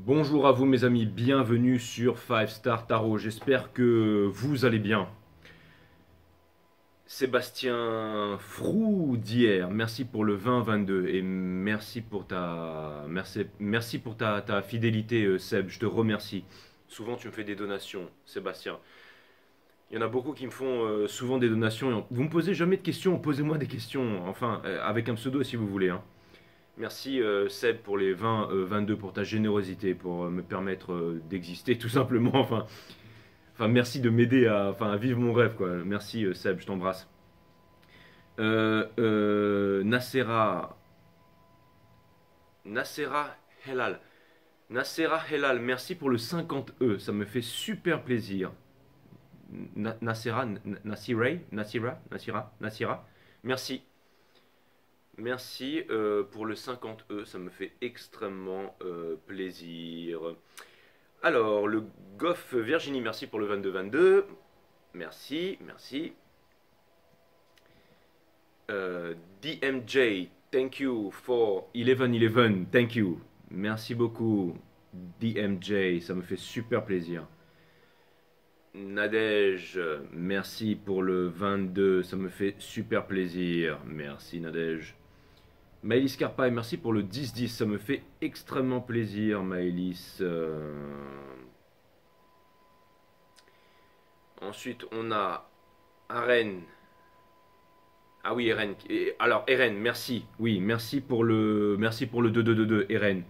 Bonjour à vous mes amis, bienvenue sur 5 Star Tarot, j'espère que vous allez bien. Sébastien Froudière, merci pour le 2022 et merci pour ta fidélité Seb, je te remercie. Souvent tu me fais des donations Sébastien. Il y en a beaucoup qui me font souvent des donations. Vous me posez jamais de questions, posez-moi des questions, enfin avec un pseudo si vous voulez, hein. Merci Seb pour les 22 pour ta générosité, pour me permettre d'exister tout simplement. Enfin, merci de m'aider à vivre mon rêve quoi. Merci Seb, je t'embrasse. Nacera, Nacera Helal. Nacera Helal, merci pour le 50 ça me fait super plaisir. Nacera, Nacira, merci. Merci pour le 50 ça me fait extrêmement plaisir. Alors, le Goff Virginie, merci pour le 22-22. Merci, merci. DMJ, thank you for 11-11, thank you. Merci beaucoup, DMJ, ça me fait super plaisir. Nadège, merci pour le 22, ça me fait super plaisir. Merci Nadège. Maëlys Carpaille, merci pour le 10-10, ça me fait extrêmement plaisir, Maëlys. Ensuite, on a Aren. Ah oui, Eren. Alors, Eren, merci. Oui, merci pour le 2-2-2-2, Eren.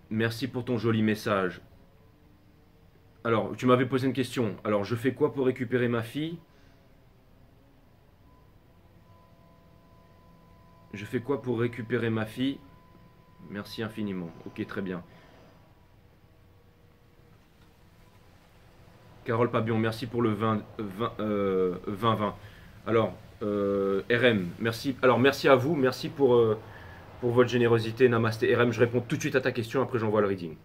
Merci pour ton joli message. Alors, tu m'avais posé une question. Alors, je fais quoi pour récupérer ma fille? Je fais quoi pour récupérer ma fille? Merci infiniment. Ok, très bien. Carole Pabion, merci pour le 20-20. Alors, RM, merci. Alors, merci à vous. Merci pour votre générosité. Namasté. RM, je réponds tout de suite à ta question. Après, j'envoie le reading.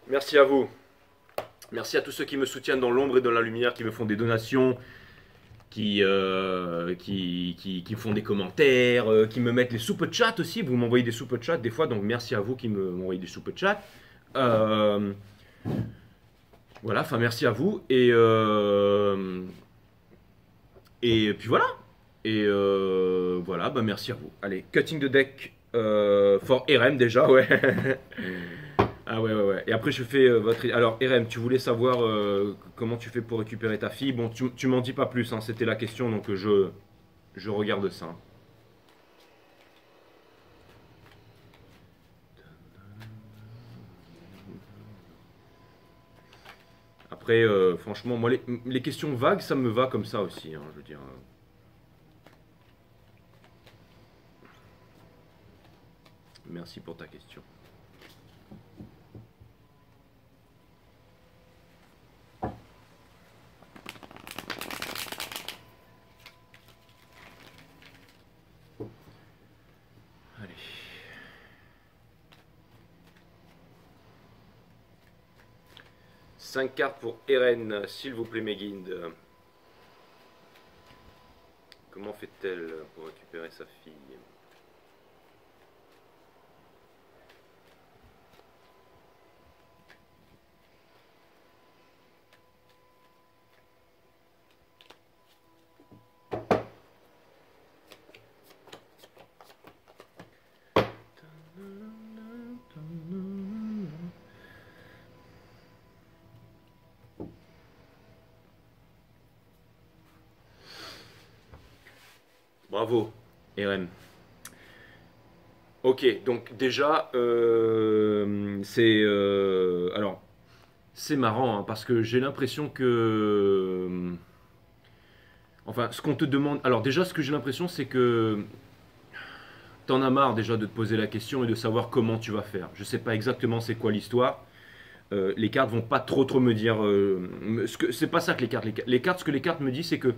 Merci à vous. Merci à tous ceux qui me soutiennent dans l'ombre et dans la lumière, qui me font des donations, qui font des commentaires, qui me mettent les soupes chat aussi. Vous m'envoyez des soupes chat des fois, donc merci à vous qui m'envoyez des soupes chat. Voilà, enfin merci à vous. Et puis voilà. Et voilà, bah merci à vous. Allez, cutting the deck for RM déjà, ouais. Ah ouais, ouais, ouais. Et après, je fais votre... Alors, RM, tu voulais savoir comment tu fais pour récupérer ta fille. Bon, tu m'en dis pas plus, hein, c'était la question, donc je regarde ça. Après, franchement, moi, les questions vagues, ça me va comme ça aussi, hein, je veux dire. Merci pour ta question. Allez. Cinq cartes pour Eren, s'il vous plaît, Megind. Comment fait-elle pour récupérer sa fille? Bravo, RM. Ok, donc déjà, alors, c'est marrant, hein, parce que j'ai l'impression que... Enfin, ce qu'on te demande... Alors déjà, ce que j'ai l'impression, c'est que t'en as marre déjà de te poser la question et de savoir comment tu vas faire. Je sais pas exactement c'est quoi l'histoire. Les cartes vont pas trop me dire... c'est pas ça que les cartes... Les cartes, ce que les cartes me disent, c'est que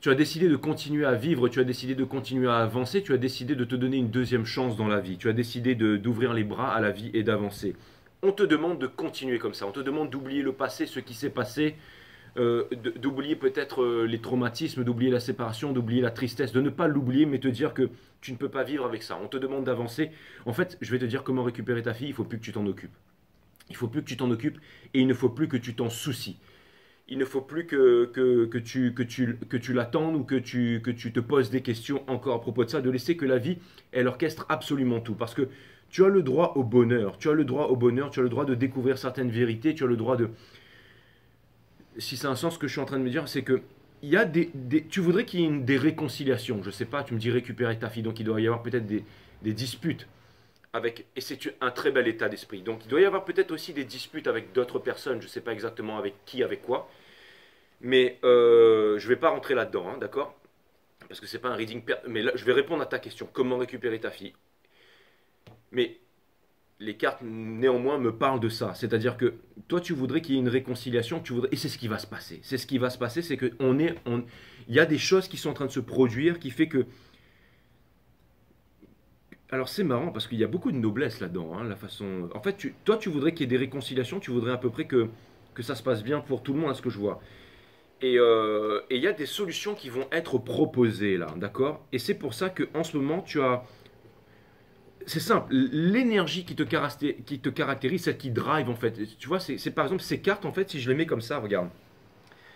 Tu as décidé de continuer à vivre, tu as décidé de continuer à avancer, tu as décidé de te donner une deuxième chance dans la vie, tu as décidé d'ouvrir les bras à la vie et d'avancer. On te demande de continuer comme ça, on te demande d'oublier le passé, ce qui s'est passé, d'oublier peut-être les traumatismes, d'oublier la séparation, d'oublier la tristesse, de ne pas l'oublier, mais te dire que tu ne peux pas vivre avec ça. On te demande d'avancer. En fait, je vais te dire comment récupérer ta fille, il ne faut plus que tu t'en occupes. Il ne faut plus que tu t'en occupes et il ne faut plus que tu t'en soucies. Il ne faut plus que tu l'attendes ou que tu te poses des questions encore à propos de ça, de laisser que la vie, elle orchestre absolument tout. Parce que tu as le droit au bonheur, tu as le droit au bonheur, tu as le droit de découvrir certaines vérités, tu as le droit de... Si c'est un sens que je suis en train de me dire, c'est que il y a tu voudrais qu'il y ait des réconciliations. Je ne sais pas, tu me dis récupérer ta fille, donc il doit y avoir peut-être des disputes. Et c'est un très bel état d'esprit. Donc il doit y avoir peut-être aussi des disputes avec d'autres personnes, je ne sais pas exactement avec qui, avec quoi. Mais je ne vais pas rentrer là-dedans, hein, d'accord? Parce que c'est pas un reading... Mais là, je vais répondre à ta question. Comment récupérer ta fille? Mais les cartes, néanmoins, me parlent de ça. C'est-à-dire que toi, tu voudrais qu'il y ait une réconciliation, et c'est ce qui va se passer. C'est ce qui va se passer, c'est qu'il y a des choses qui sont en train de se produire qui fait que... Alors c'est marrant parce qu'il y a beaucoup de noblesse là-dedans, hein, la façon... En fait, toi, tu voudrais qu'il y ait des réconciliations, tu voudrais à peu près que ça se passe bien pour tout le monde, à ce que je vois. Et il y a des solutions qui vont être proposées là, d'accord? Et c'est pour ça qu'en ce moment, tu as... C'est simple, l'énergie qui te caractérise, celle qui drive en fait. Tu vois, c'est par exemple ces cartes, en fait, si je les mets comme ça, regarde.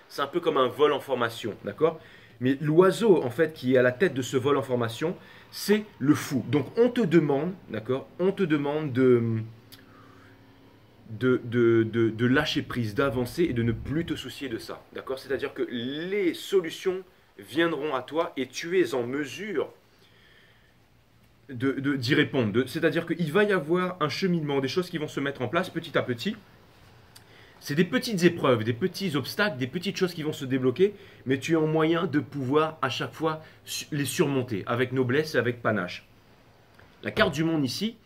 C'est un peu comme un vol en formation, d'accord? Mais l'oiseau, en fait, qui est à la tête de ce vol en formation, c'est le fou. Donc on te demande, d'accord? On te demande de lâcher prise, d'avancer et de ne plus te soucier de ça, d'accord? C'est-à-dire que les solutions viendront à toi et tu es en mesure d'y répondre. C'est-à-dire qu'il va y avoir un cheminement, des choses qui vont se mettre en place petit à petit. C'est des petites épreuves, des petits obstacles, des petites choses qui vont se débloquer, mais tu es en moyen de pouvoir à chaque fois les surmonter avec noblesse et avec panache. La carte du monde ici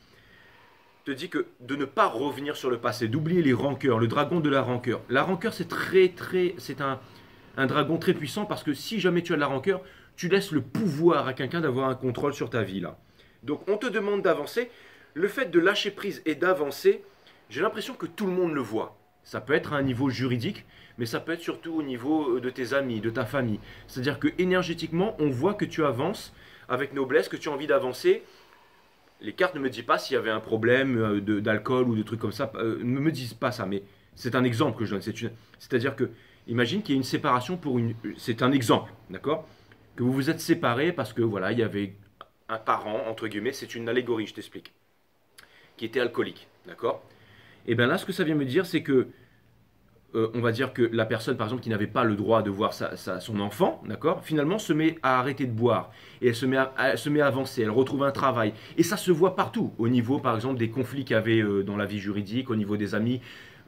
te dit que de ne pas revenir sur le passé, d'oublier les rancœurs, le dragon de la rancœur. La rancœur, c'est un dragon très puissant parce que si jamais tu as de la rancœur, tu laisses le pouvoir à quelqu'un d'avoir un contrôle sur ta vie là. Donc on te demande d'avancer. Le fait de lâcher prise et d'avancer, j'ai l'impression que tout le monde le voit. Ça peut être à un niveau juridique, mais ça peut être surtout au niveau de tes amis, de ta famille. C'est-à-dire que énergétiquement, on voit que tu avances avec noblesse, que tu as envie d'avancer. Les cartes ne me disent pas s'il y avait un problème d'alcool ou de trucs comme ça. Ne me disent pas ça, mais c'est un exemple que je donne. C'est-à-dire que, imagine qu'il y a une séparation pour une... C'est un exemple, d'accord? Que vous vous êtes séparés parce que, voilà, il y avait un parent, entre guillemets, c'est une allégorie, je t'explique, qui était alcoolique, d'accord? Et bien là, ce que ça vient me dire, c'est que, on va dire que la personne, par exemple, qui n'avait pas le droit de voir son enfant, d'accord, finalement se met à arrêter de boire. Et elle se met à avancer, elle retrouve un travail. Et ça se voit partout, au niveau, par exemple, des conflits qu'il y avait dans la vie juridique, au niveau des amis,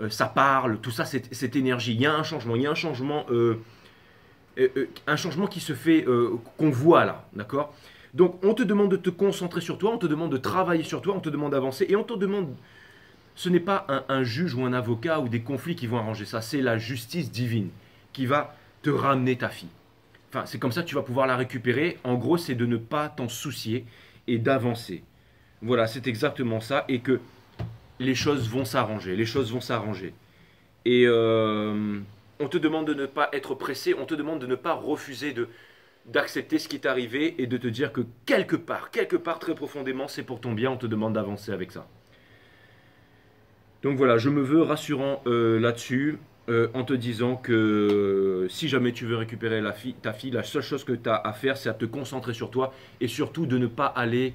ça parle, tout ça, cette énergie. Il y a un changement, un changement qui se fait, qu'on voit là, d'accord? Donc, on te demande de te concentrer sur toi, on te demande de travailler sur toi, on te demande d'avancer, et on te demande... Ce n'est pas un juge ou un avocat ou des conflits qui vont arranger ça, c'est la justice divine qui va te ramener ta fille. Enfin, c'est comme ça que tu vas pouvoir la récupérer. En gros, c'est de ne pas t'en soucier et d'avancer. Voilà, c'est exactement ça, et que les choses vont s'arranger, les choses vont s'arranger. Et on te demande de ne pas être pressé, on te demande de ne pas refuser d'accepter ce qui est arrivé et de te dire que quelque part, très profondément, c'est pour ton bien, on te demande d'avancer avec ça. Donc voilà, je me veux rassurant là-dessus, en te disant que si jamais tu veux récupérer ta fille, la seule chose que tu as à faire, c'est à te concentrer sur toi et surtout de ne pas aller,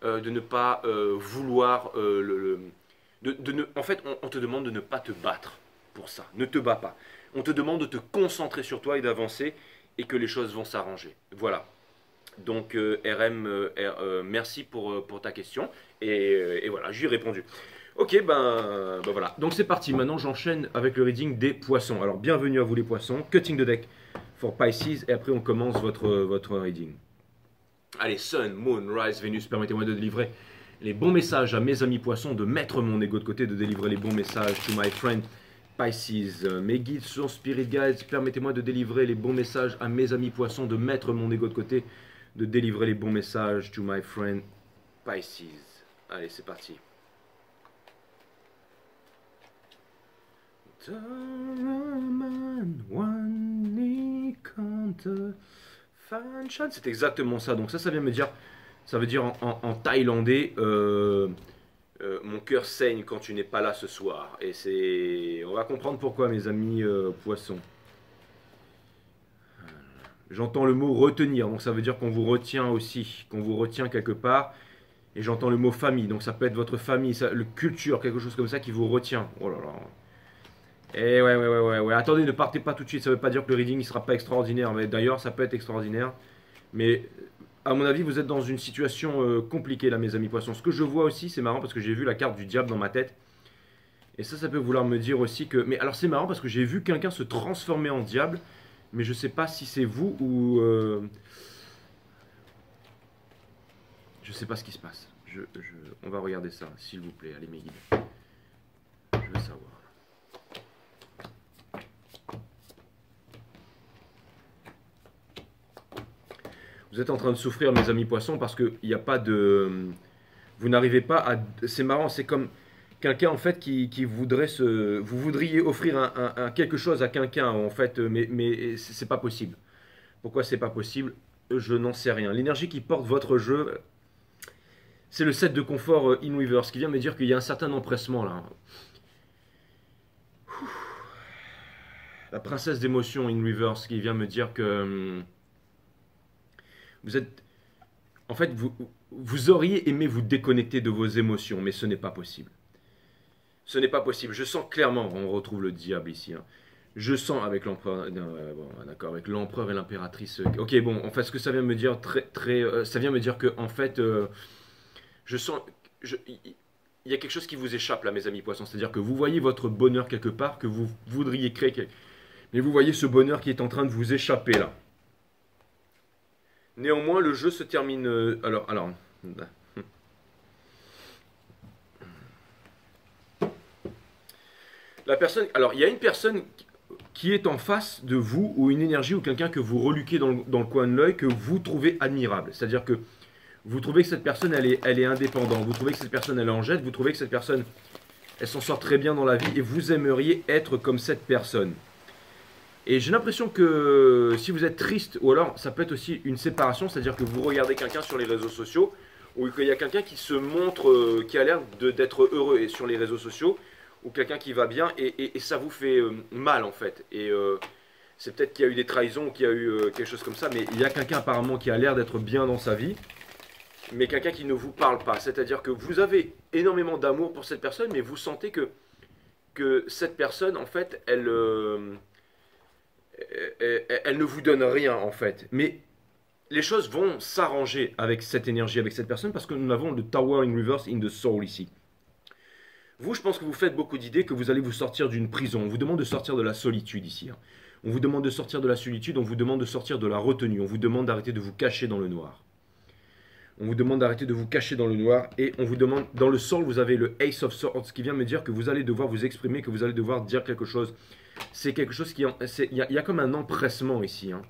de ne pas vouloir... en fait, on te demande de ne pas te battre pour ça. Ne te bats pas. On te demande de te concentrer sur toi et d'avancer et que les choses vont s'arranger. Voilà. Donc RM, merci pour ta question et voilà, j'y ai répondu. Ok, ben voilà. Donc c'est parti. Maintenant, j'enchaîne avec le reading des poissons. Alors, bienvenue à vous les poissons. Cutting the deck for Pisces. Et après, on commence votre reading. Allez, Sun, Moon, Rise, Vénus, permettez-moi de délivrer les bons messages à mes amis poissons, de mettre mon ego de côté, de délivrer les bons messages to my friend Pisces. Mes guides sont Spirit Guides, permettez-moi de délivrer les bons messages à mes amis poissons, de mettre mon ego de côté, de délivrer les bons messages to my friend Pisces. Allez, c'est parti. C'est exactement ça. Donc ça vient me dire, ça veut dire en thaïlandais, mon cœur saigne quand tu n'es pas là ce soir. Et c'est, on va comprendre pourquoi, mes amis poissons. J'entends le mot retenir, donc ça veut dire qu'on vous retient aussi, qu'on vous retient quelque part. Et j'entends le mot famille, donc ça peut être votre famille, ça, le culture, quelque chose comme ça qui vous retient. Oh là là. Et ouais. Attendez, ne partez pas tout de suite, ça veut pas dire que le reading ne sera pas extraordinaire. Mais d'ailleurs, ça peut être extraordinaire. Mais à mon avis, vous êtes dans une situation compliquée là, mes amis poissons. Ce que je vois aussi, c'est marrant parce que j'ai vu la carte du diable dans ma tête. Et ça peut vouloir me dire aussi que... Mais alors c'est marrant parce que j'ai vu quelqu'un se transformer en diable. Mais je sais pas si c'est vous ou... Je sais pas ce qui se passe. On va regarder ça, s'il vous plaît. Allez mes guides. Je veux savoir. Vous êtes en train de souffrir, mes amis poissons, parce qu'il n'y a pas de... Vous n'arrivez pas à... C'est marrant, c'est comme quelqu'un, en fait, qui voudrait se... Vous voudriez offrir quelque chose à quelqu'un, en fait, mais c'est pas possible. Pourquoi c'est pas possible? Je n'en sais rien. L'énergie qui porte votre jeu, c'est le set de confort in reverse, qui vient me dire qu'il y a un certain empressement, là. La princesse d'émotion in reverse, qui vient me dire que... Vous êtes... En fait, vous auriez aimé vous déconnecter de vos émotions, mais ce n'est pas possible. Ce n'est pas possible. Je sens clairement, on retrouve le diable ici. Hein. Je sens avec l'empereur, bon, d'accord, avec l'empereur et l'impératrice. Ok, bon, en fait, ce que ça vient me dire, ça vient me dire que, en fait, je sens, il y a quelque chose qui vous échappe là, mes amis poissons. C'est-à-dire que vous voyez votre bonheur quelque part, que vous voudriez créer, mais vous voyez ce bonheur qui est en train de vous échapper là. Néanmoins, le jeu se termine. Alors. La personne. Alors, il y a une personne qui est en face de vous, ou une énergie, ou quelqu'un que vous reluquez dans le coin de l'œil, que vous trouvez admirable. C'est-à-dire que vous trouvez que cette personne, elle est indépendante. Vous trouvez que cette personne, elle est en jet. Vous trouvez que cette personne, elle s'en sort très bien dans la vie. Et vous aimeriez être comme cette personne. Et j'ai l'impression que si vous êtes triste, ou alors ça peut être aussi une séparation, c'est-à-dire que vous regardez quelqu'un sur les réseaux sociaux, ou qu'il y a quelqu'un qui se montre, qui a l'air d'être heureux sur les réseaux sociaux, ou quelqu'un qui va bien, et ça vous fait mal en fait. Et c'est peut-être qu'il y a eu des trahisons, ou qu'il y a eu quelque chose comme ça, mais il y a quelqu'un apparemment qui a l'air d'être bien dans sa vie, mais quelqu'un qui ne vous parle pas. C'est-à-dire que vous avez énormément d'amour pour cette personne, mais vous sentez que cette personne, en fait, elle ne vous donne rien en fait. Mais les choses vont s'arranger avec cette énergie, avec cette personne, parce que nous avons le Tower in Reverse in the Soul ici. Vous, je pense que vous faites beaucoup d'idées, que vous allez vous sortir d'une prison. On vous demande de sortir de la solitude ici. Hein. On vous demande de sortir de la solitude, on vous demande de sortir de la retenue, on vous demande d'arrêter de vous cacher dans le noir. On vous demande d'arrêter de vous cacher dans le noir, et on vous demande, dans le Soul, vous avez le Ace of Swords, qui vient me dire que vous allez devoir vous exprimer, que vous allez devoir dire quelque chose. C'est quelque chose qui... Il y a comme un empressement ici. Hein.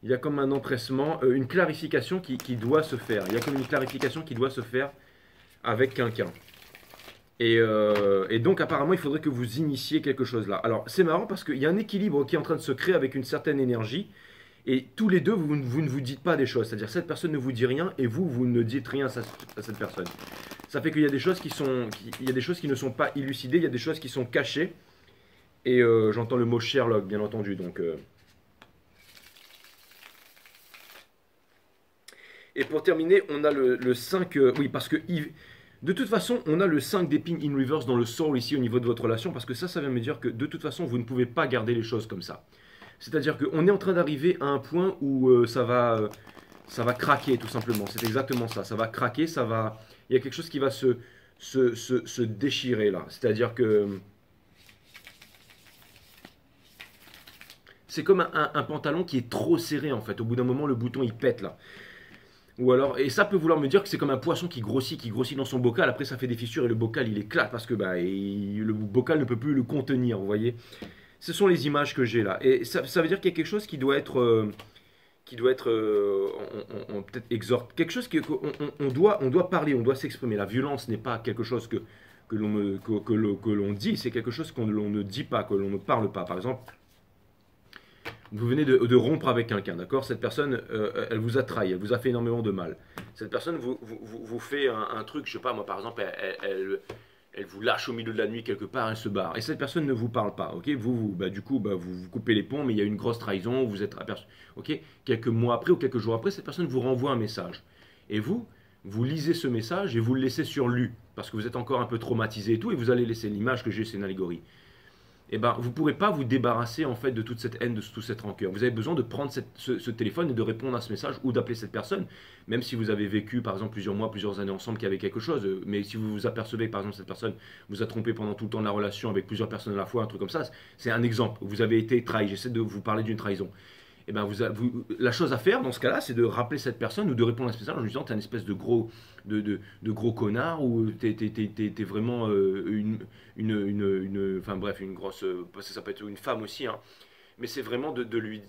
Il y a comme un empressement, une clarification qui doit se faire. Il y a comme une clarification qui doit se faire avec quelqu'un. Et donc apparemment, il faudrait que vous initiez quelque chose là. Alors c'est marrant parce qu'il y a un équilibre qui est en train de se créer avec une certaine énergie. Et tous les deux, vous ne vous dites pas des choses. C'est-à-dire cette personne ne vous dit rien et vous ne dites rien à cette personne. Ça fait qu'il y a des choses il y a des choses qui ne sont pas élucidées, il y a des choses qui sont cachées. Et j'entends le mot Sherlock, bien entendu. Donc, Et pour terminer, on a le 5... oui, parce que de toute façon, on a le 5 d'épines in reverse dans le soul ici au niveau de votre relation. Parce que ça vient me dire que de toute façon, vous ne pouvez pas garder les choses comme ça. C'est-à-dire qu'on est en train d'arriver à un point où ça va craquer tout simplement. C'est exactement ça. Ça va craquer, il y a quelque chose qui va se déchirer là. C'est-à-dire que... C'est comme un pantalon qui est trop serré en fait. Au bout d'un moment, le bouton il pète là. Ou alors, et ça peut vouloir me dire que c'est comme un poisson qui grossit dans son bocal, après ça fait des fissures et le bocal il éclate parce que bah, le bocal ne peut plus le contenir, vous voyez. Ce sont les images que j'ai là. Et ça veut dire qu'il y a quelque chose qui doit être peut-être exhorte, quelque chose on doit parler, on doit s'exprimer. La violence n'est pas quelque chose que l'on dit, c'est quelque chose qu'on l'on ne dit pas, que l'on ne parle pas. Par exemple, vous venez de rompre avec quelqu'un, d'accord? Cette personne, elle vous a trahi, elle vous a fait énormément de mal. Cette personne vous fait un truc, je sais pas moi, par exemple, elle vous lâche au milieu de la nuit quelque part, elle se barre. Et cette personne ne vous parle pas, ok? Bah, du coup, bah, vous coupez les ponts, mais il y a une grosse trahison, vous êtes aperçu, ok? Quelques mois après ou quelques jours après, cette personne vous renvoie un message. Et vous lisez ce message et vous le laissez sur lu, parce que vous êtes encore un peu traumatisé et tout, et vous allez laisser l'image que j'ai, c'est une allégorie. Eh ben, vous ne pourrez pas vous débarrasser en fait de toute cette haine, de toute cette rancœur. Vous avez besoin de prendre ce téléphone et de répondre à ce message ou d'appeler cette personne, même si vous avez vécu par exemple plusieurs mois, plusieurs années ensemble qu'il y avait quelque chose. Mais si vous vous apercevez que par exemple cette personne vous a trompé pendant tout le temps de la relation avec plusieurs personnes à la fois, un truc comme ça, c'est un exemple. Vous avez été trahi. J'essaie de vous parler d'une trahison. Eh ben la chose à faire dans ce cas-là, c'est de rappeler cette personne ou de répondre à ce message en lui disant t'es un espèce de gros connard ou t'es vraiment enfin bref, une grosse. Parce que ça peut être une femme aussi, hein. Mais c'est vraiment de lui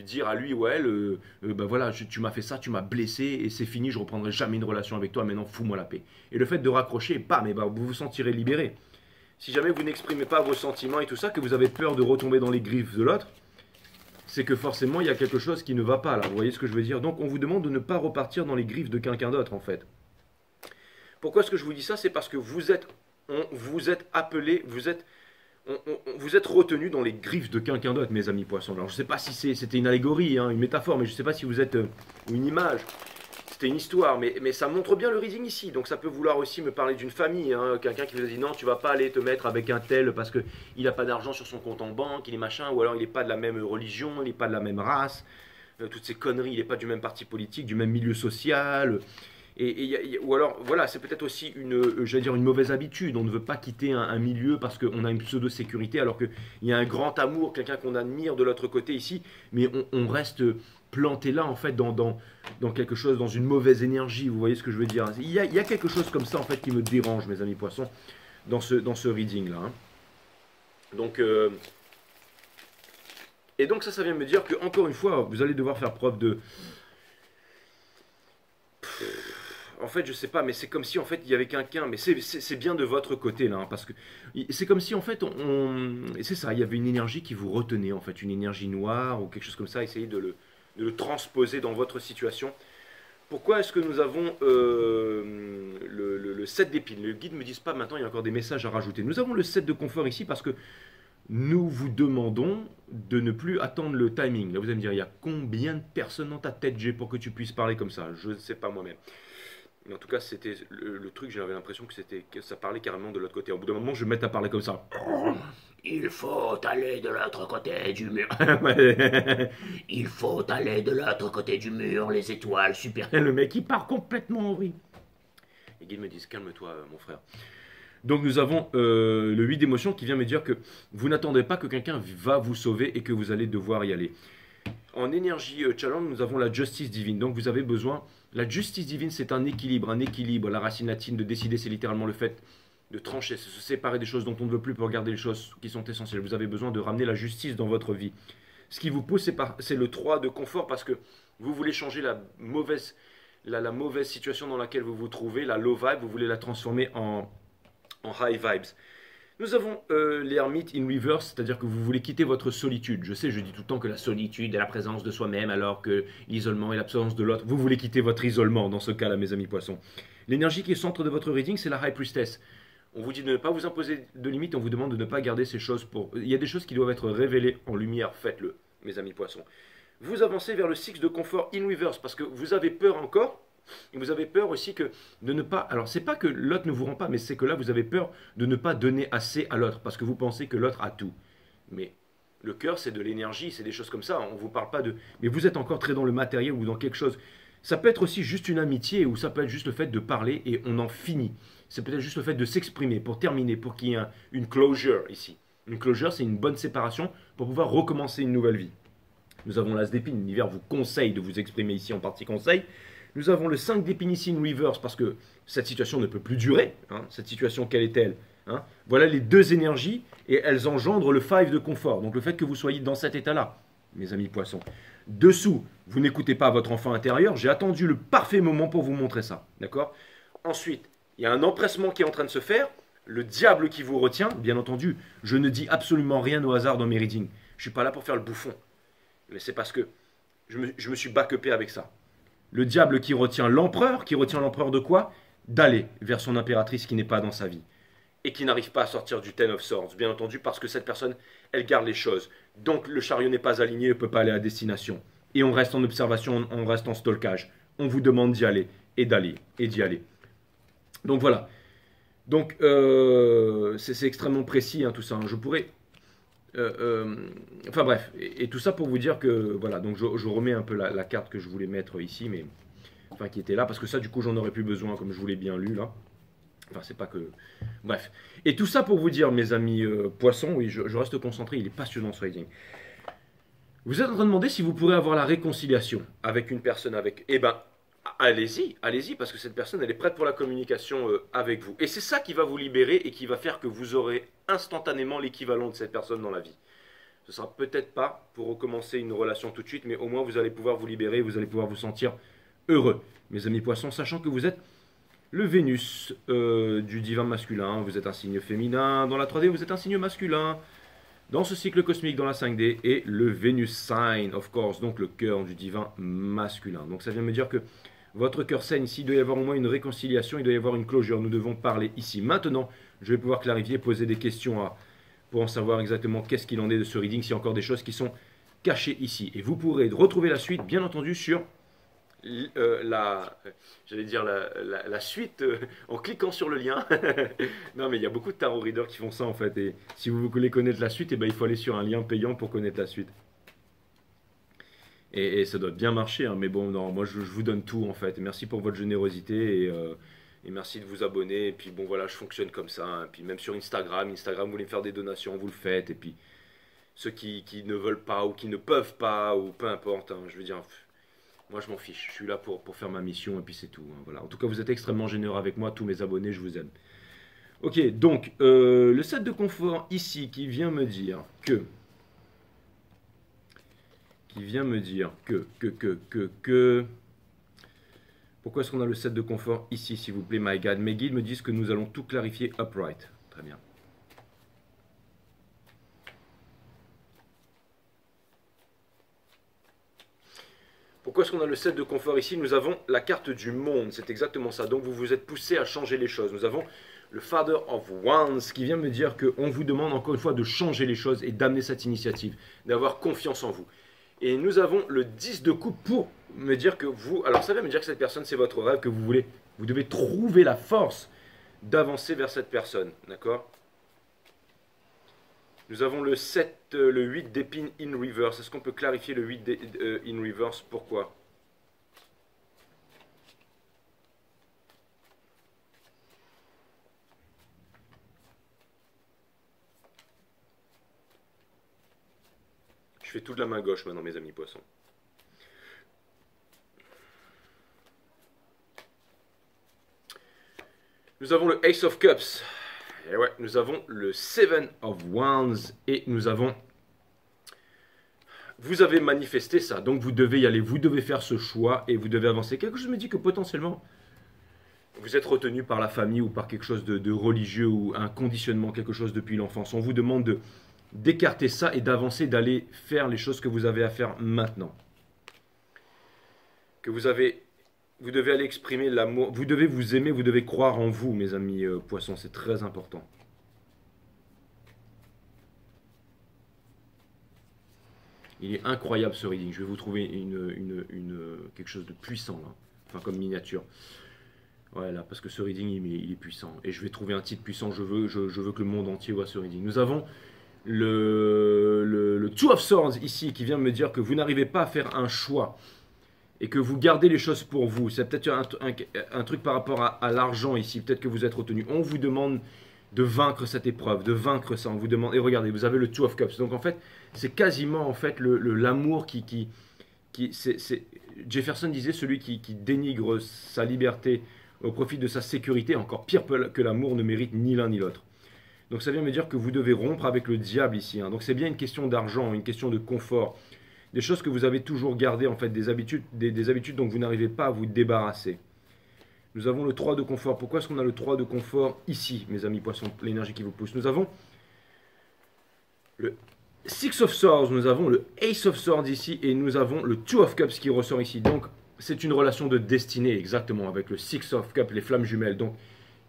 dire à lui ou à elle bah voilà, tu m'as fait ça, tu m'as blessé et c'est fini, je reprendrai jamais une relation avec toi, maintenant fous-moi la paix. Et le fait de raccrocher, bam, et bah, vous vous sentirez libéré. Si jamais vous n'exprimez pas vos sentiments et tout ça, que vous avez peur de retomber dans les griffes de l'autre, c'est que forcément il y a quelque chose qui ne va pas là. Vous voyez ce que je veux dire? Donc on vous demande de ne pas repartir dans les griffes de quelqu'un d'autre en fait. Pourquoi est-ce que je vous dis ça? C'est parce que vous êtes appelé, vous êtes retenu dans les griffes de quelqu'un d'autre, mes amis poissons. Alors je ne sais pas si c'était une allégorie, hein, une métaphore, mais je ne sais pas si vous êtes ou une image. C'était une histoire, mais ça montre bien le reading ici. Donc ça peut vouloir aussi me parler d'une famille, hein, quelqu'un qui vous a dit non, tu vas pas aller te mettre avec un tel parce que il n'a pas d'argent sur son compte en banque, il est machin, ou alors il n'est pas de la même religion, il n'est pas de la même race, toutes ces conneries, il n'est pas du même parti politique, du même milieu social. Ou alors, voilà, c'est peut-être aussi j'allais dire une mauvaise habitude. On ne veut pas quitter un milieu parce qu'on a une pseudo-sécurité, alors qu'il y a un grand amour, quelqu'un qu'on admire de l'autre côté ici, mais on reste planté là, en fait, dans quelque chose, dans une mauvaise énergie. Vous voyez ce que je veux dire? Il y a quelque chose comme ça, en fait, qui me dérange, mes amis poissons, dans ce reading-là. Hein. Donc, et donc, ça vient me dire que, encore une fois, vous allez devoir faire preuve de. En fait, je sais pas, mais c'est comme si en fait il y avait quelqu'un, mais c'est bien de votre côté là, hein, parce que c'est comme si en fait c'est ça, il y avait une énergie qui vous retenait en fait, une énergie noire ou quelque chose comme ça, essayez de le transposer dans votre situation. Pourquoi est-ce que nous avons le 7 d'épines? Le guide ne me dit pas maintenant, il y a encore des messages à rajouter. Nous avons le 7 de confort ici parce que nous vous demandons de ne plus attendre le timing. Là, vous allez me dire, il y a combien de personnes dans ta tête, G, pour que tu puisses parler comme ça? Je ne sais pas moi-même. Mais en tout cas, c'était le truc, j'avais l'impression que ça parlait carrément de l'autre côté. Au bout d'un moment, je vais me mettre à parler comme ça. Il faut aller de l'autre côté du mur. Il faut aller de l'autre côté du mur, les étoiles super. Le mec, il part complètement en vrille. Les guides me disent, calme-toi, mon frère. Donc nous avons le 8 d'émotion qui vient me dire que vous n'attendez pas que quelqu'un va vous sauver et que vous allez devoir y aller. En énergie challenge, nous avons la justice divine. Donc vous avez besoin. La justice divine, c'est un équilibre. Un équilibre. La racine latine de décider, c'est littéralement le fait de trancher, se séparer des choses dont on ne veut plus pour garder les choses qui sont essentielles. Vous avez besoin de ramener la justice dans votre vie. Ce qui vous pousse, c'est le 3 de confort parce que vous voulez changer la mauvaise situation dans laquelle vous vous trouvez, la low vibe, vous voulez la transformer en high vibes. Nous avons l'ermite in reverse, c'est-à-dire que vous voulez quitter votre solitude. Je sais, je dis tout le temps que la solitude est la présence de soi-même, alors que l'isolement est l'absence de l'autre. Vous voulez quitter votre isolement dans ce cas-là, mes amis poissons. L'énergie qui est au centre de votre reading, c'est la High Priestess. On vous dit de ne pas vous imposer de limites, on vous demande de ne pas garder ces choses pour... Il y a des choses qui doivent être révélées en lumière, faites-le, mes amis poissons. Vous avancez vers le 6 de confort in reverse, parce que vous avez peur encore. Et vous avez peur aussi que de ne pas... Alors, c'est pas que l'autre ne vous rend pas, mais c'est que là, vous avez peur de ne pas donner assez à l'autre, parce que vous pensez que l'autre a tout. Mais le cœur, c'est de l'énergie, c'est des choses comme ça. On ne vous parle pas de... Mais vous êtes encore très dans le matériel ou dans quelque chose. Ça peut être aussi juste une amitié, ou ça peut être juste le fait de parler et on en finit. C'est peut-être juste le fait de s'exprimer, pour terminer, pour qu'il y ait une closure ici. Une closure, c'est une bonne séparation pour pouvoir recommencer une nouvelle vie. Nous avons l'as d'épines, l'univers vous conseille de vous exprimer ici en partie conseil. Nous avons le 5 d'épine ici in reverse parce que cette situation ne peut plus durer. Hein. Cette situation, quelle est-elle? Hein. Voilà les deux énergies et elles engendrent le 5 de confort. Donc le fait que vous soyez dans cet état-là, mes amis poissons. Dessous, vous n'écoutez pas votre enfant intérieur. J'ai attendu le parfait moment pour vous montrer ça. D'accord? Ensuite, il y a un empressement qui est en train de se faire. Le diable qui vous retient, bien entendu. Je ne dis absolument rien au hasard dans mes readings. Je ne suis pas là pour faire le bouffon. Mais c'est parce que je me suis back-upé avec ça. Le diable qui retient l'empereur de quoi? D'aller vers son impératrice qui n'est pas dans sa vie. Et qui n'arrive pas à sortir du Ten of Swords, bien entendu, parce que cette personne, elle garde les choses. Donc le chariot n'est pas aligné, elle ne peut pas aller à destination. Et on reste en observation, on reste en stalkage. On vous demande d'y aller, et d'aller, et d'y aller. Donc voilà. Donc c'est extrêmement précis, hein, tout ça. Je pourrais... enfin bref, et tout ça pour vous dire que, voilà, donc je remets un peu la carte que je voulais mettre ici, mais... Enfin, qui était là, parce que ça, du coup, j'en aurais plus besoin, comme je vous l'ai bien lu, là. Enfin, c'est pas que... Bref. Et tout ça pour vous dire, mes amis poissons, oui, je reste concentré, il est passionnant ce reading. Vous êtes en train de demander si vous pourrez avoir la réconciliation avec une personne, avec... Eh ben, allez-y, allez-y, parce que cette personne, elle est prête pour la communication avec vous. Et c'est ça qui va vous libérer et qui va faire que vous aurez instantanément l'équivalent de cette personne dans la vie. Ce sera peut-être pas pour recommencer une relation tout de suite, mais au moins vous allez pouvoir vous libérer, vous allez pouvoir vous sentir heureux, mes amis poissons, sachant que vous êtes le Vénus du divin masculin, vous êtes un signe féminin, dans la 3D vous êtes un signe masculin, dans ce cycle cosmique dans la 5D, et le Vénus sign, of course, donc le cœur du divin masculin. Donc ça vient me dire que votre cœur saigne ici, il doit y avoir au moins une réconciliation, il doit y avoir une closure, nous devons parler ici. Maintenant, je vais pouvoir clarifier, poser des questions pour en savoir exactement qu'est-ce qu'il en est de ce reading, s'il y a encore des choses qui sont cachées ici. Et vous pourrez retrouver la suite, bien entendu, sur... j'allais dire la suite en cliquant sur le lien. Non, mais il y a beaucoup de tarot readers qui font ça en fait. Et si vous voulez connaître la suite, eh ben, il faut aller sur un lien payant pour connaître la suite. Et ça doit bien marcher, hein, mais bon, non, moi je vous donne tout en fait. Merci pour votre générosité et merci de vous abonner. Et puis bon, voilà, je fonctionne comme ça. Hein. Et puis même sur Instagram, vous voulez me faire des donations, vous le faites. Et puis ceux qui ne veulent pas ou qui ne peuvent pas, ou peu importe, hein, je veux dire. Moi, je m'en fiche. Je suis là pour faire ma mission et puis c'est tout. Hein, voilà. En tout cas, vous êtes extrêmement généreux avec moi. Tous mes abonnés, je vous aime. Ok, donc, le set de confort ici qui vient me dire que... Pourquoi est-ce qu'on a le set de confort ici, s'il vous plaît, my God? Mes guides me disent que nous allons tout clarifier upright. Très bien. Pourquoi est-ce qu'on a le set de confort ici? Nous avons la carte du monde, c'est exactement ça. Donc vous vous êtes poussé à changer les choses. Nous avons le Father of Wands qui vient me dire qu'on vous demande encore une fois de changer les choses et d'amener cette initiative, d'avoir confiance en vous. Et nous avons le 10 de coupe pour me dire que vous... Alors ça vient me dire que cette personne, c'est votre rêve que vous voulez. Vous devez trouver la force d'avancer vers cette personne, d'accord? Nous avons le 7, le 8 d'épine in reverse. Est-ce qu'on peut clarifier le 8 in reverse? Pourquoi? Je fais tout de la main gauche maintenant, mes amis poissons. Nous avons le Ace of Cups. Et ouais, nous avons le Seven of Wands et nous avons... Vous avez manifesté ça, donc vous devez y aller, vous devez faire ce choix et vous devez avancer. Quelque chose me dit que potentiellement, vous êtes retenu par la famille ou par quelque chose de religieux ou un conditionnement, quelque chose depuis l'enfance. On vous demande d'écarter ça et d'avancer, d'aller faire les choses que vous avez à faire maintenant. Que vous devez aller exprimer l'amour, vous devez vous aimer, vous devez croire en vous, mes amis poissons, c'est très important. Il est incroyable ce reading, je vais vous trouver quelque chose de puissant, là. Enfin comme miniature. Voilà, parce que ce reading il est puissant. Et je vais trouver un titre puissant, je veux que le monde entier voit ce reading. Nous avons le Two of Swords ici, qui vient me dire que vous n'arrivez pas à faire un choix. Et que vous gardez les choses pour vous. C'est peut-être un truc par rapport à l'argent ici. Peut-être que vous êtes retenu. On vous demande de vaincre cette épreuve, de vaincre ça. On vous demande. Et regardez, vous avez le Two of Cups. Donc en fait, c'est quasiment en fait l'amour qui Jefferson disait, celui qui dénigre sa liberté au profit de sa sécurité, encore pire que l'amour, ne mérite ni l'un ni l'autre. Donc ça vient me dire que vous devez rompre avec le diable ici. Hein. Donc c'est bien une question d'argent, une question de confort. Des choses que vous avez toujours gardées, en fait, des habitudes dont vous n'arrivez pas à vous débarrasser. Nous avons le 3 de confort. Pourquoi est-ce qu'on a le 3 de confort ici, mes amis poissons, l'énergie qui vous pousse? Nous avons le 6 of Swords, nous avons le Ace of Swords ici, et nous avons le 2 of Cups qui ressort ici. Donc c'est une relation de destinée, exactement, avec le 6 of Cups, les flammes jumelles. Donc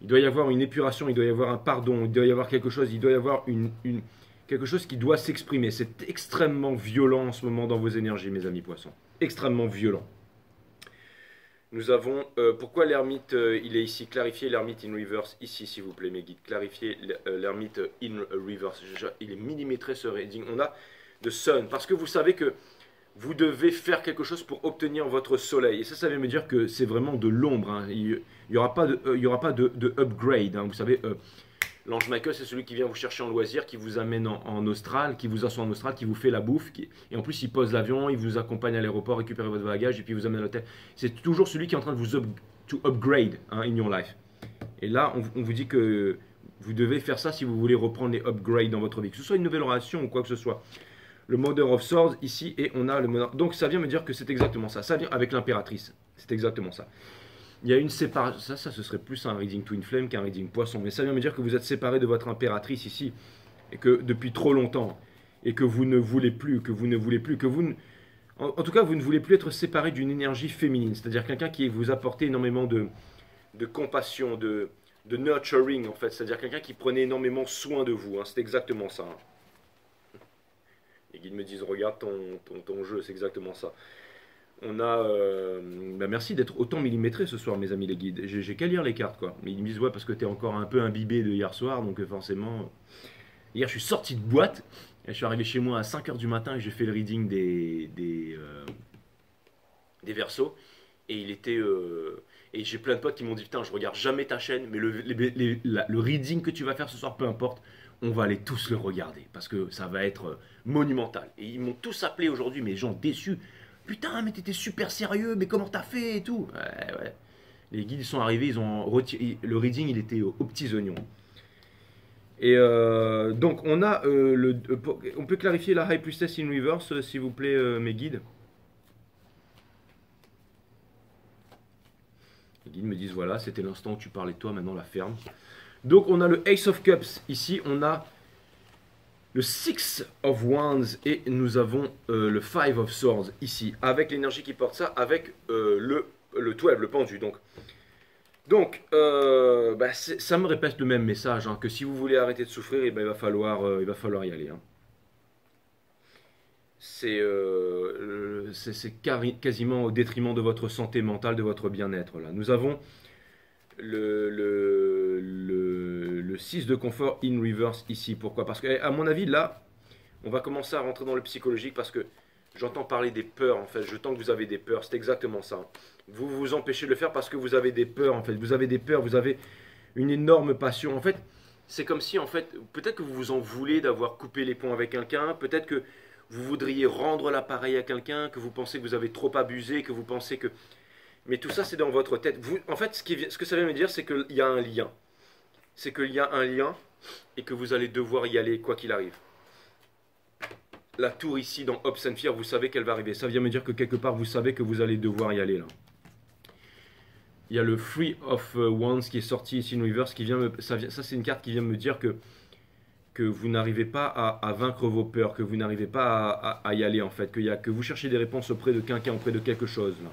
il doit y avoir une épuration, il doit y avoir un pardon, il doit y avoir quelque chose, il doit y avoir quelque chose qui doit s'exprimer. C'est extrêmement violent en ce moment dans vos énergies, mes amis poissons. Extrêmement violent. Nous avons, pourquoi l'ermite, il est ici? Clarifiez l'ermite in reverse, ici s'il vous plaît mes guides. Clarifiez l'ermite in reverse. Il est millimétré ce reading. On a de sun, parce que vous savez que vous devez faire quelque chose pour obtenir votre soleil. Et ça vient me dire que c'est vraiment de l'ombre. Hein. Il n'y aura pas de upgrade. Hein. Vous savez, l'ange Michael, c'est celui qui vient vous chercher en loisir, qui vous amène en Austral, qui vous assoit en Austral, qui vous fait la bouffe. Et en plus, il pose l'avion, il vous accompagne à l'aéroport, récupérer votre bagage, et puis il vous amène à l'hôtel. C'est toujours celui qui est en train de vous upgrade hein, in your life. Et là, on vous dit que vous devez faire ça si vous voulez reprendre les upgrades dans votre vie. Que ce soit une nouvelle relation ou quoi que ce soit. Le Mother of Swords ici, et on a le Mother... Donc ça vient me dire que c'est exactement ça. Ça vient avec l'impératrice. C'est exactement ça. Il y a une séparation. Ça, ce serait plus un reading Twin Flame qu'un reading Poisson. Mais ça vient me dire que vous êtes séparé de votre impératrice ici. Et que depuis trop longtemps. Et que vous ne voulez plus. En tout cas, vous ne voulez plus être séparé d'une énergie féminine. C'est-à-dire quelqu'un qui vous apportait énormément de compassion, de nurturing en fait. C'est-à-dire quelqu'un qui prenait énormément soin de vous. Hein. C'est exactement ça. Hein. Les guides me disent, regarde ton jeu, c'est exactement ça. On a... merci d'être autant millimétré ce soir, mes amis les guides. J'ai qu'à lire les cartes, quoi. Mais ils me disent, ouais, parce que t'es encore un peu imbibé de hier soir, donc forcément... Hier, je suis sorti de boîte, et je suis arrivé chez moi à 5 h du matin, et j'ai fait le reading des Verseaux, et il était... et j'ai plein de potes qui m'ont dit, putain, je regarde jamais ta chaîne, mais le reading que tu vas faire ce soir, peu importe, on va aller tous le regarder, parce que ça va être monumental. Et ils m'ont tous appelé aujourd'hui, mes gens déçus. Putain, mais t'étais super sérieux, mais comment t'as fait et tout. Ouais. Les guides ils sont arrivés, ils ont retiré. Le reading, il était aux petits oignons. Et donc, on a on peut clarifier la High Priestess in Reverse, s'il vous plaît, mes guides. Les guides me disent, voilà, c'était l'instant où tu parlais de toi, maintenant la ferme. Donc on a le Ace of Cups ici, on a le 6 of Wands et nous avons le 5 of Swords ici, avec l'énergie qui porte ça, avec le 12, le pendu. Donc ça me répète le même message, hein, que si vous voulez arrêter de souffrir, il va falloir y aller. Hein. C'est quasiment au détriment de votre santé mentale, de votre bien-être. Là. Nous avons le 6 de confort in reverse ici. Pourquoi? Parce que, à mon avis, là, on va commencer à rentrer dans le psychologique parce que j'entends parler des peurs, en fait. Je tends que vous avez des peurs. C'est exactement ça. Vous vous empêchez de le faire parce que vous avez des peurs, en fait. Vous avez des peurs, vous avez une énorme passion. En fait, c'est comme si, en fait, peut-être que vous vous en voulez d'avoir coupé les ponts avec quelqu'un. Peut-être que vous voudriez rendre l'appareil à quelqu'un, que vous pensez que vous avez trop abusé, que vous pensez que... Mais tout ça, c'est dans votre tête. En fait, ce que ça vient me dire, c'est qu'il y a un lien. C'est qu'il y a un lien et que vous allez devoir y aller, quoi qu'il arrive. La tour ici, dans Hopes and Fear, vous savez qu'elle va arriver. Ça vient me dire que quelque part, vous savez que vous allez devoir y aller, là. Il y a le Three of Wands qui est sorti ici, in reverse, qui vient me... Ça c'est une carte qui vient me dire que vous n'arrivez pas à vaincre vos peurs, que vous n'arrivez pas à y aller, en fait. Que vous cherchez des réponses auprès de quelqu'un, auprès de quelque chose, là.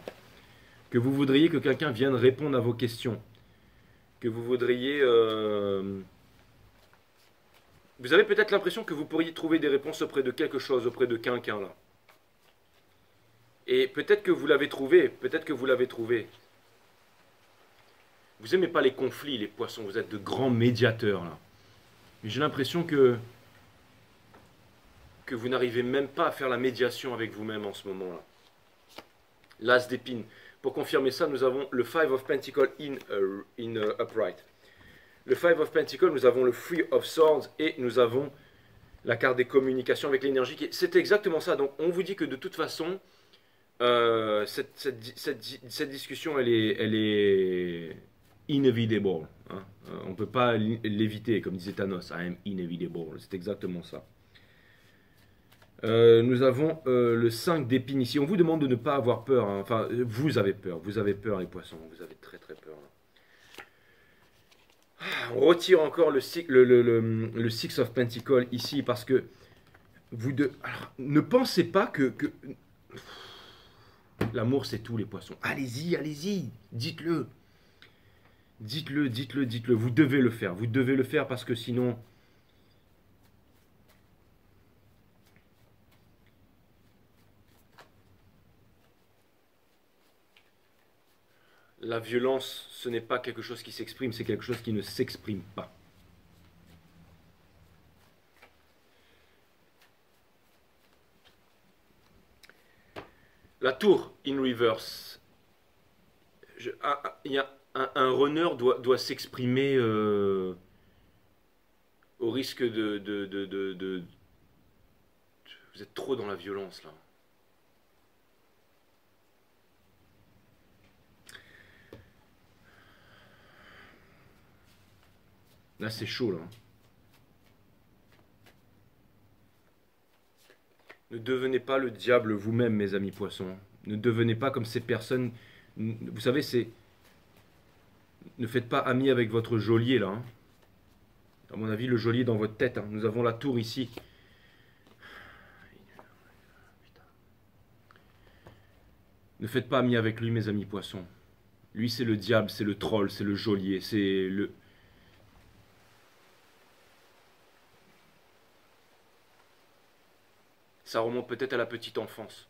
Que vous voudriez que quelqu'un vienne répondre à vos questions. Que vous voudriez... Vous avez peut-être l'impression que vous pourriez trouver des réponses auprès de quelque chose, auprès de quelqu'un, là. Et peut-être que vous l'avez trouvé, peut-être que vous l'avez trouvé. Vous n'aimez pas les conflits, les poissons, vous êtes de grands médiateurs, là. Mais j'ai l'impression que vous n'arrivez même pas à faire la médiation avec vous-même en ce moment-là. L'As d'épine. Pour confirmer ça, nous avons le 5 of Pentacles in upright. Le 5 of Pentacles, nous avons le 3 of Swords et nous avons la carte des communications avec l'énergie. C'est exactement ça. Donc on vous dit que de toute façon, Cette discussion, elle est inevitable, hein. On ne peut pas l'éviter, comme disait Thanos. I am inevitable. C'est exactement ça. Nous avons le 5 d'épines ici. On vous demande de ne pas avoir peur, hein. Enfin, vous avez peur. Vous avez peur, les poissons. Vous avez très très peur, hein. On retire encore le Six of Pentacles ici parce que alors, ne pensez pas que l'amour c'est tout, les poissons. Allez-y, allez-y, dites-le. Dites-le, dites-le, dites-le. Vous devez le faire. Vous devez le faire parce que sinon, la violence, ce n'est pas quelque chose qui s'exprime, c'est quelque chose qui ne s'exprime pas. La tour in reverse. Il y a un runner doit s'exprimer au risque de. Vous êtes trop dans la violence là. Là c'est chaud là. Ne devenez pas le diable vous-même, mes amis poissons. Ne devenez pas comme ces personnes. Vous savez, c'est. Ne faites pas ami avec votre geôlier là, hein. À mon avis, le geôlier est dans votre tête, hein. Nous avons la tour ici. Ne faites pas ami avec lui, mes amis poissons. Lui, c'est le diable, c'est le troll, c'est le geôlier, c'est le. Ça remonte peut-être à la petite enfance.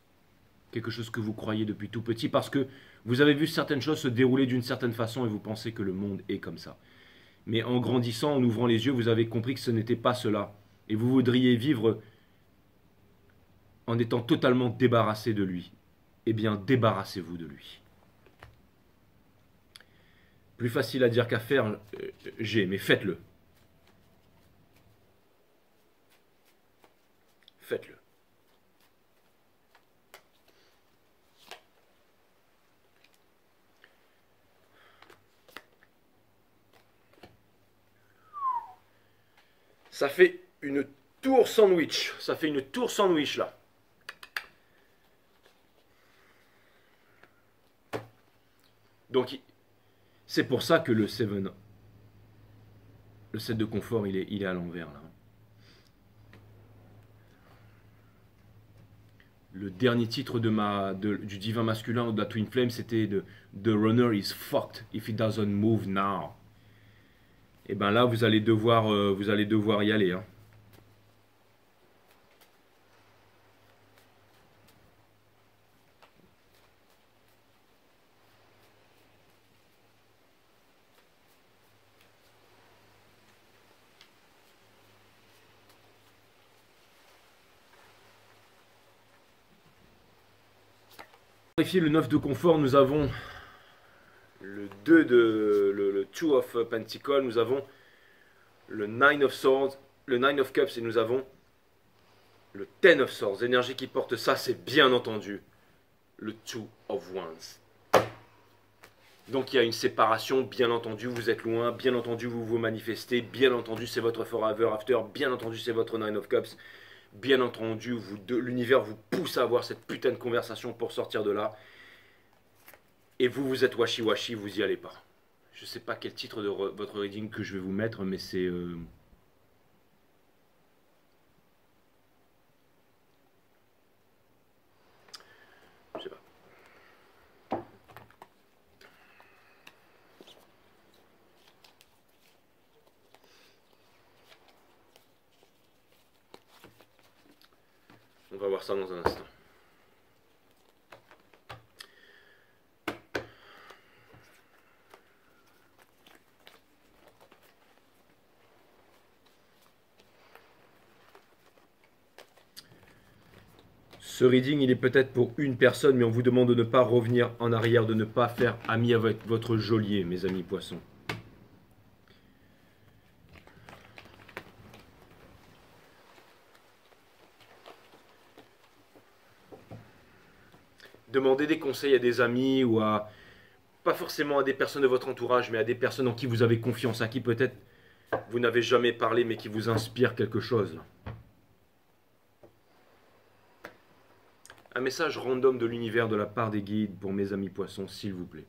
Quelque chose que vous croyez depuis tout petit parce que vous avez vu certaines choses se dérouler d'une certaine façon et vous pensez que le monde est comme ça. Mais en grandissant, en ouvrant les yeux, vous avez compris que ce n'était pas cela. Et vous voudriez vivre en étant totalement débarrassé de lui. Eh bien, débarrassez-vous de lui. Plus facile à dire qu'à faire, mais faites-le. Faites-le. Ça fait une tour sandwich. Ça fait une tour sandwich là. Donc c'est pour ça que le 7 de confort il est à l'envers là. Le dernier titre du divin masculin de la Twin Flame c'était The runner is fucked if he doesn't move now. Et ben là vous allez devoir y aller, hein. Vérifier le 9 de confort, nous avons le 2 le 2 of Pentacles, nous avons le 9 of Swords, le 9 of Cups et nous avons le 10 of Swords. L'énergie qui porte ça, c'est bien entendu le 2 of Wands. Donc il y a une séparation, bien entendu, vous êtes loin, bien entendu, vous vous manifestez, bien entendu, c'est votre forever after, bien entendu, c'est votre 9 of Cups, bien entendu, l'univers vous pousse à avoir cette putain de conversation pour sortir de là. Et vous êtes washi-washi, vous y allez pas. Je sais pas quel titre de votre reading que je vais vous mettre, mais c'est... Je sais pas. On va voir ça dans un instant. Ce reading, il est peut-être pour une personne, mais on vous demande de ne pas revenir en arrière, de ne pas faire ami avec votre geôlier, mes amis poissons. Demandez des conseils à des amis ou à, pas forcément à des personnes de votre entourage, mais à des personnes en qui vous avez confiance, à qui peut-être vous n'avez jamais parlé, mais qui vous inspirent quelque chose. Un message random de l'univers de la part des guides pour mes amis poissons, s'il vous plaît.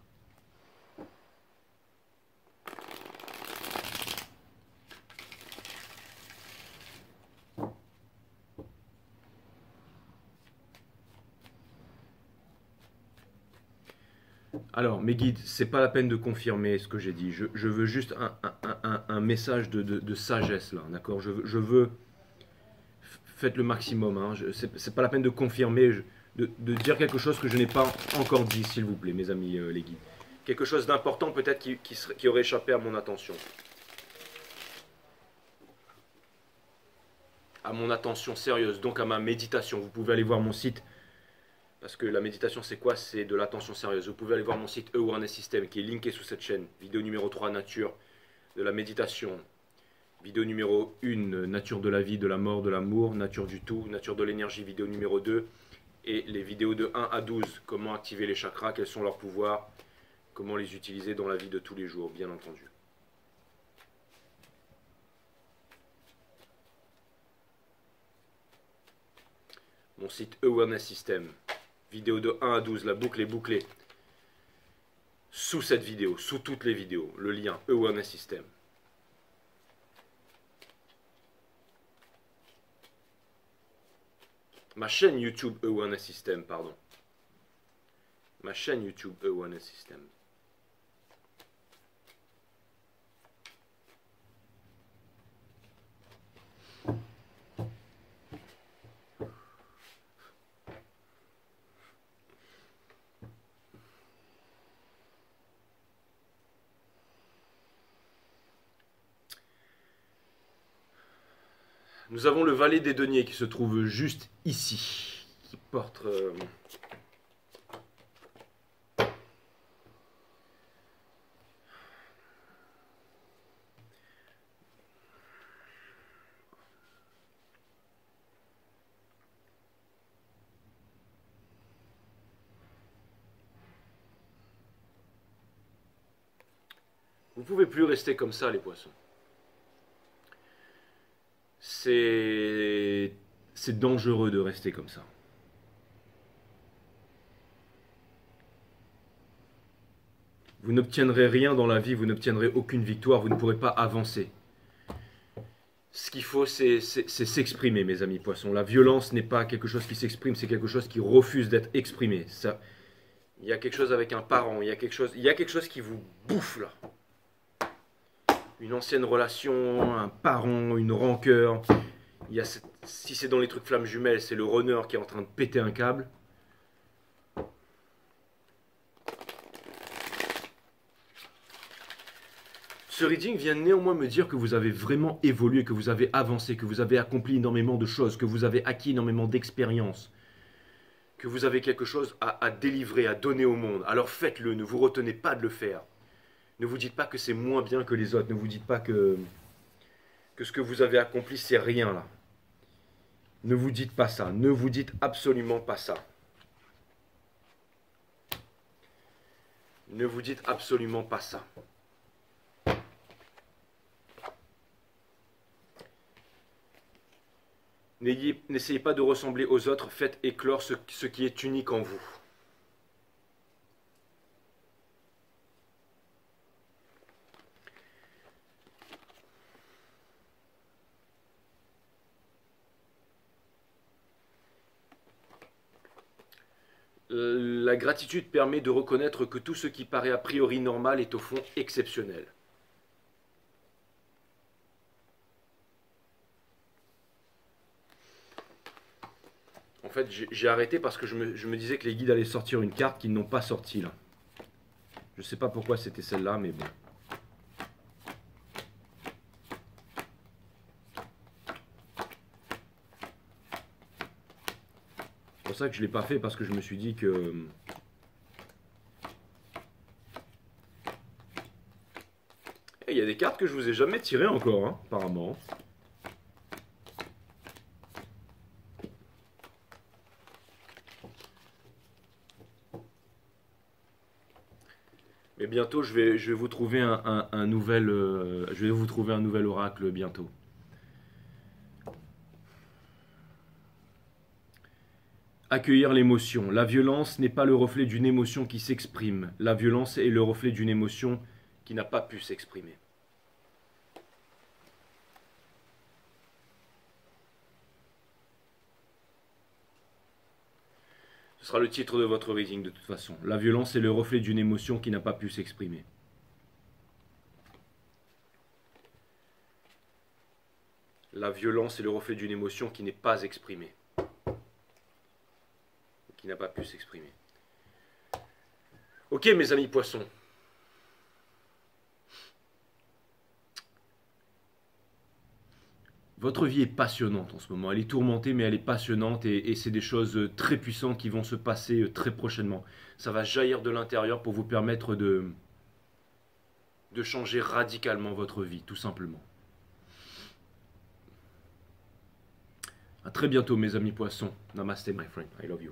Alors, mes guides, c'est pas la peine de confirmer ce que j'ai dit. Je veux juste un message de sagesse là, d'accord. Faites le maximum. Hein. C'est pas la peine de confirmer, de dire quelque chose que je n'ai pas encore dit, s'il vous plaît, mes amis les guides. Quelque chose d'important peut-être qui aurait échappé à mon attention. À mon attention sérieuse, donc à ma méditation. Vous pouvez aller voir mon site. Parce que la méditation, c'est quoi? C'est de l'attention sérieuse. Vous pouvez aller voir mon site Awareness System qui est linké sous cette chaîne. Vidéo numéro 3, nature de la méditation. Vidéo numéro 1, nature de la vie, de la mort, de l'amour, nature du tout, nature de l'énergie, vidéo numéro 2. Et les vidéos de 1 à 12, comment activer les chakras, quels sont leurs pouvoirs, comment les utiliser dans la vie de tous les jours, bien entendu. Mon site Awareness System. Vidéo de 1 à 12, la boucle est bouclée. Sous cette vidéo, sous toutes les vidéos, le lien Awareness System. Ma chaîne YouTube Awareness System, pardon. Ma chaîne YouTube Awareness System. Nous avons le valet des deniers qui se trouve juste ici, qui porte... Vous ne pouvez plus rester comme ça, les poissons. C'est dangereux de rester comme ça. Vous n'obtiendrez rien dans la vie, vous n'obtiendrez aucune victoire, vous ne pourrez pas avancer. Ce qu'il faut, c'est s'exprimer, mes amis poissons. La violence n'est pas quelque chose qui s'exprime, c'est quelque chose qui refuse d'être exprimé. Ça, il y a quelque chose avec un parent, il y a quelque chose qui vous bouffe là. Une ancienne relation, un parent, une rancœur. Si c'est dans les trucs flammes jumelles, c'est le runner qui est en train de péter un câble. Ce reading vient néanmoins me dire que vous avez vraiment évolué, que vous avez avancé, que vous avez accompli énormément de choses, que vous avez acquis énormément d'expérience, que vous avez quelque chose à délivrer, à donner au monde. Alors faites-le, ne vous retenez pas de le faire. Ne vous dites pas que c'est moins bien que les autres, ne vous dites pas que ce que vous avez accompli, c'est rien là. Ne vous dites pas ça, ne vous dites absolument pas ça. Ne vous dites absolument pas ça. N'essayez pas de ressembler aux autres, faites éclore ce qui est unique en vous. La gratitude permet de reconnaître que tout ce qui paraît a priori normal est au fond exceptionnel. En fait, j'ai arrêté parce que je me disais que les guides allaient sortir une carte qu'ils n'ont pas sortie là. Je ne sais pas pourquoi c'était celle-là, mais bon. C'est pour ça que je ne l'ai pas fait, parce que je me suis dit que... Il y a des cartes que je vous ai jamais tirées encore, hein, apparemment. bientôt, je vais vous trouver un nouvel, je vais vous trouver un nouvel oracle bientôt. Accueillir l'émotion. La violence n'est pas le reflet d'une émotion qui s'exprime. La violence est le reflet d'une émotion qui n'a pas pu s'exprimer. Ce sera le titre de votre reading de toute façon. La violence est le reflet d'une émotion qui n'a pas pu s'exprimer. La violence est le reflet d'une émotion qui n'est pas exprimée. Qui n'a pas pu s'exprimer. Ok mes amis poissons. Votre vie est passionnante en ce moment. Elle est tourmentée, mais elle est passionnante et c'est des choses très puissantes qui vont se passer très prochainement. Ça va jaillir de l'intérieur pour vous permettre de changer radicalement votre vie, tout simplement. À très bientôt, mes amis poissons. Namaste, my friend. I love you.